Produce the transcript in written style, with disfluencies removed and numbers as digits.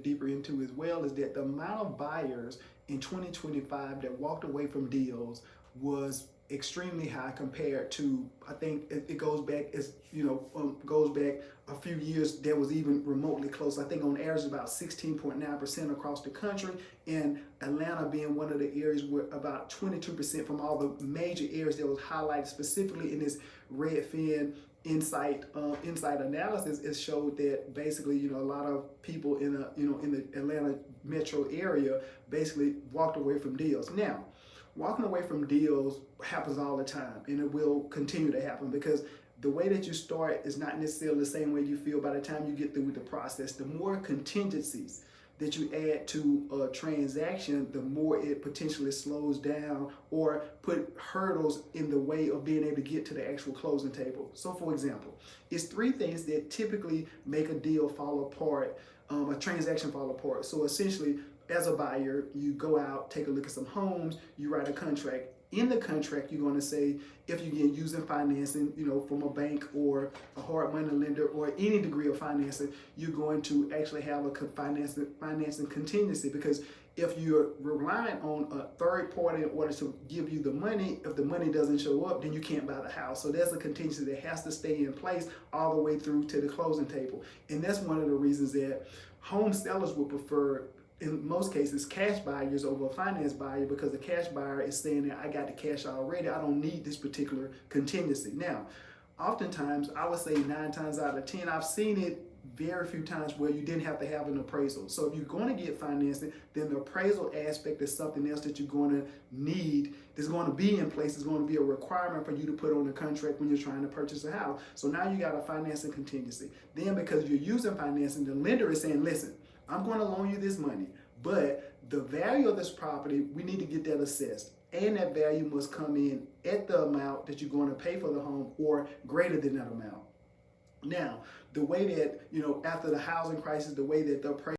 deeper into as well is that the amount of buyers in 2025 that walked away from deals was extremely high compared to, I think it goes back, goes back a few years that was even remotely close. I think on average about 16.9% across the country, and Atlanta being one of the areas where about 22% from all the major areas that was highlighted specifically in this Redfin insight analysis. It showed that basically, a lot of people in the Atlanta metro area basically walked away from deals. Now, walking away from deals happens all the time, and it will continue to happen because the way that you start is not necessarily the same way you feel by the time you get through with the process. The more contingencies that you add to a transaction, the more it potentially slows down or put hurdles in the way of being able to get to the actual closing table. So for example, it's three things that typically make a deal fall apart, a transaction fall apart. So essentially, as a buyer, you go out, take a look at some homes, you write a contract. In the contract, you're going to say if you get using financing, from a bank or a hard money lender or any degree of financing, you're going to actually have a financing contingency, because if you're relying on a third party in order to give you the money, if the money doesn't show up, then you can't buy the house. So there's a contingency that has to stay in place all the way through to the closing table. And that's one of the reasons that home sellers would prefer, in most cases, cash buyers over a finance buyer, because the cash buyer is saying that I got the cash already, I don't need this particular contingency. Now, oftentimes, I would say 9 times out of 10, I've seen it very few times where you didn't have to have an appraisal. So if you're going to get financing, then the appraisal aspect is something else that you're going to need, that's going to be in place, is going to be a requirement for you to put on the contract when you're trying to purchase a house. So now you got a financing contingency. Then because you're using financing, the lender is saying, listen, I'm going to loan you this money, but the value of this property, we need to get that assessed. And that value must come in at the amount that you're going to pay for the home or greater than that amount. Now, the way that, after the housing crisis, the way that the